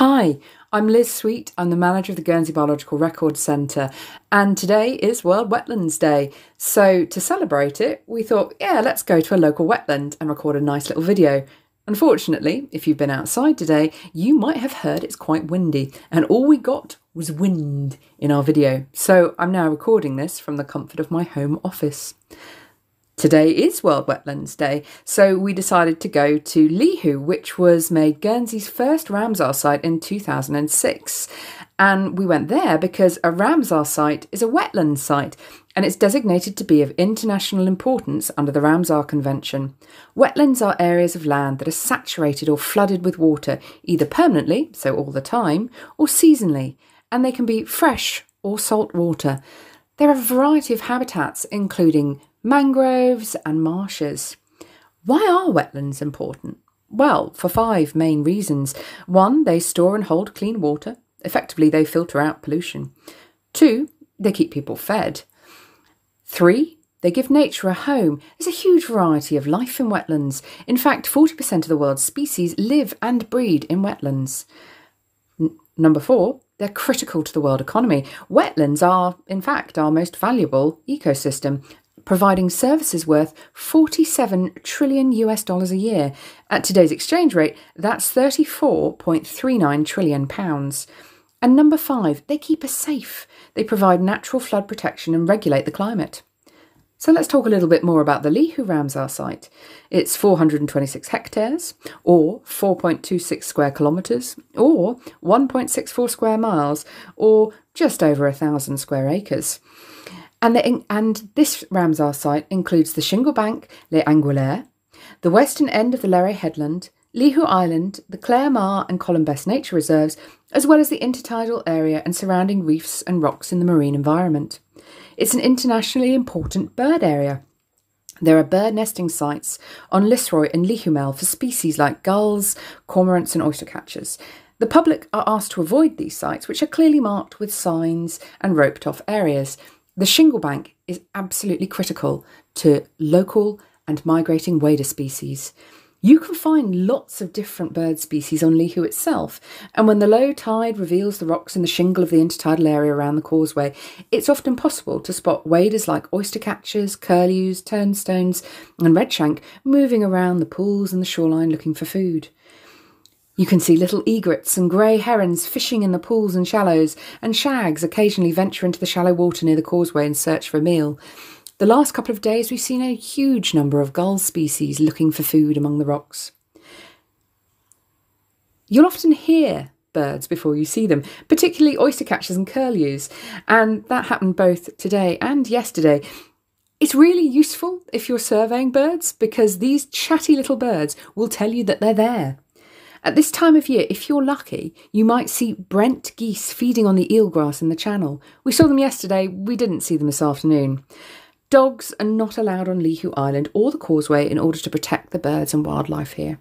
Hi, I'm Liz Sweet. I'm the manager of the Guernsey Biological Records Centre, and today is World Wetlands Day. So to celebrate it, we thought, let's go to a local wetland and record a nice little video. Unfortunately, if you've been outside today, you might have heard it's quite windy, and all we got was wind in our video. So I'm now recording this from the comfort of my home office. Today is World Wetlands Day, so we decided to go to Lihou, which was made Guernsey's first Ramsar site in 2006. And we went there because a Ramsar site is a wetland site, and it's designated to be of international importance under the Ramsar Convention. Wetlands are areas of land that are saturated or flooded with water, either permanently, so all the time, or seasonally, and they can be fresh or salt water. There are a variety of habitats, including mangroves and marshes. Why are wetlands important? Well, for 5 main reasons. 1, they store and hold clean water. Effectively, they filter out pollution. 2, they keep people fed. 3, they give nature a home. There's a huge variety of life in wetlands. In fact, 40% of the world's species live and breed in wetlands. Number 4, they're critical to the world economy. Wetlands are, in fact, our most valuable ecosystem, providing services worth $47 trillion a year. At today's exchange rate, that's £34.39 trillion. And number 5, they keep us safe. They provide natural flood protection and regulate the climate. So let's talk a little bit more about the Lihou Ramsar site. It's 426 hectares, or 4.26 square kilometres, or 1.64 square miles, or just over 1,000 square acres. And this Ramsar site includes the Shingle Bank, Les Angulaires, the western end of the Lihou Headland, Lihou Island, the Clare-Mar and Columbus nature reserves, as well as the intertidal area and surrounding reefs and rocks in the marine environment. It's an internationally important bird area. There are bird nesting sites on Lisroy and Lihou for species like gulls, cormorants and oystercatchers. The public are asked to avoid these sites, which are clearly marked with signs and roped off areas. The Shingle Bank is absolutely critical to local and migrating wader species. You can find lots of different bird species on Lihou itself, and when the low tide reveals the rocks and the shingle of the intertidal area around the causeway, it's often possible to spot waders like oystercatchers, curlews, turnstones and redshank moving around the pools and the shoreline looking for food. You can see little egrets and grey herons fishing in the pools and shallows, and shags occasionally venture into the shallow water near the causeway in search for a meal. The last couple of days we've seen a huge number of gull species looking for food among the rocks. You'll often hear birds before you see them, particularly oystercatchers and curlews, and that happened both today and yesterday. It's really useful if you're surveying birds, because these chatty little birds will tell you that they're there. At this time of year, if you're lucky, you might see Brent geese feeding on the eelgrass in the channel. We saw them yesterday, we didn't see them this afternoon. Dogs are not allowed on Lihou Island or the causeway in order to protect the birds and wildlife here.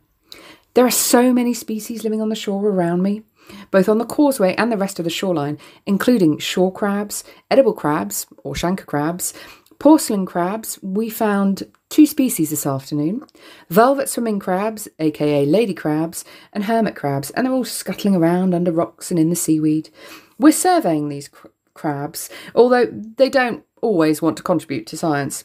There are so many species living on the shore around me, both on the causeway and the rest of the shoreline, including shore crabs, edible crabs or shanker crabs, porcelain crabs. We found 2 species this afternoon, velvet swimming crabs, aka lady crabs, and hermit crabs, and they're all scuttling around under rocks and in the seaweed. We're surveying these crabs, although they don't always want to contribute to science.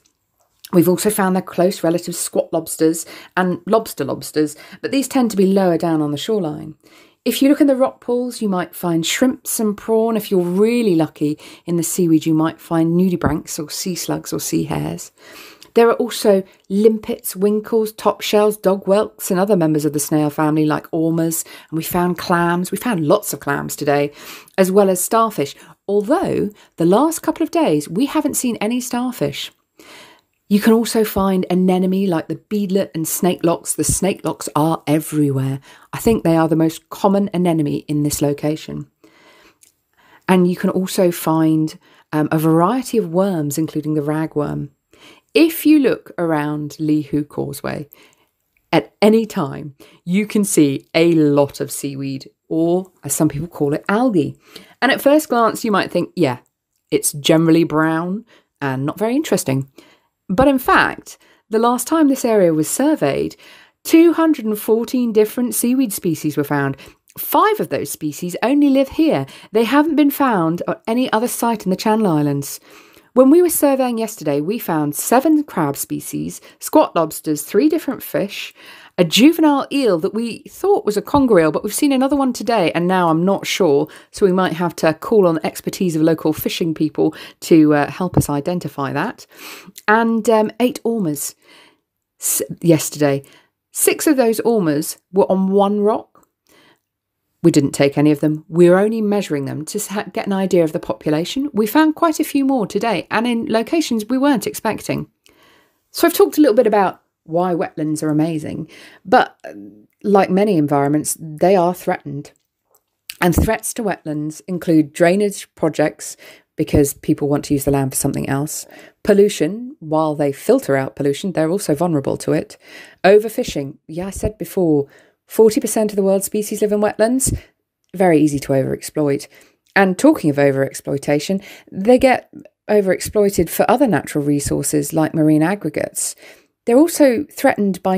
We've also found their close relatives squat lobsters and lobsters, but these tend to be lower down on the shoreline. If you look in the rock pools, you might find shrimps and prawn. If you're really lucky in the seaweed, you might find nudibranchs or sea slugs or sea hares. There are also limpets, winkles, top shells, dog whelks and other members of the snail family like ormers. And we found clams. We found lots of clams today, as well as starfish. Although the last couple of days, we haven't seen any starfish. You can also find anemone like the beadlet and snakelocks. The snakelocks are everywhere. I think they are the most common anemone in this location. And you can also find a variety of worms, including the ragworm. If you look around Lihou Causeway at any time, you can see a lot of seaweed, or as some people call it, algae. And at first glance, you might think, it's generally brown and not very interesting. But in fact, the last time this area was surveyed, 214 different seaweed species were found, 5 of those species only live here. They haven't been found at any other site in the Channel Islands. When we were surveying yesterday, we found 7 crab species, squat lobsters, 3 different fish, a juvenile eel that we thought was a conger eel, but we've seen another one today, and now I'm not sure, so we might have to call on the expertise of local fishing people to help us identify that. And 8 ormers yesterday. 6 of those ormers were on one rock. We didn't take any of them. We were only measuring them to get an idea of the population. We found quite a few more today, and in locations we weren't expecting. So I've talked a little bit about why wetlands are amazing, but like many environments, they are threatened. And threats to wetlands include drainage projects, because people want to use the land for something else. Pollution, while they filter out pollution, they're also vulnerable to it. Overfishing, I said before, 40% of the world's species live in wetlands. Very easy to overexploit. And talking of overexploitation, they get overexploited for other natural resources like marine aggregates. They're also threatened by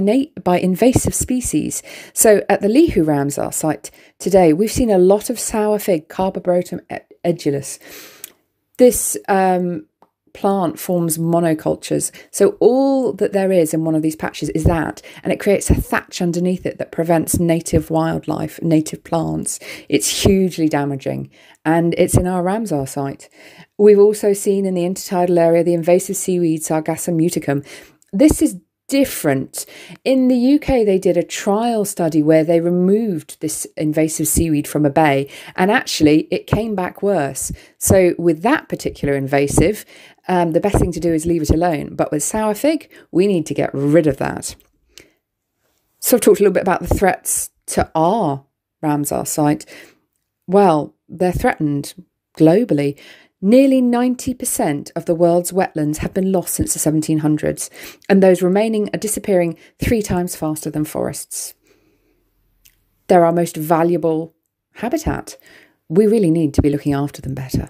invasive species. So at the Lihou Ramsar site today, we've seen a lot of sour fig, Carbobrotum edulis. This plant forms monocultures. So all that there is in one of these patches is that, and it creates a thatch underneath it that prevents native wildlife, native plants. It's hugely damaging, and it's in our Ramsar site. We've also seen in the intertidal area the invasive seaweed Sargassum muticum. This is different. In the UK, they did a trial study where they removed this invasive seaweed from a bay, and actually it came back worse. So with that particular invasive, the best thing to do is leave it alone. But with sour fig, we need to get rid of that. So I've talked a little bit about the threats to our Ramsar site. Well, they're threatened globally. Nearly 90% of the world's wetlands have been lost since the 1700s, and those remaining are disappearing 3 times faster than forests. They're our most valuable habitat. We really need to be looking after them better.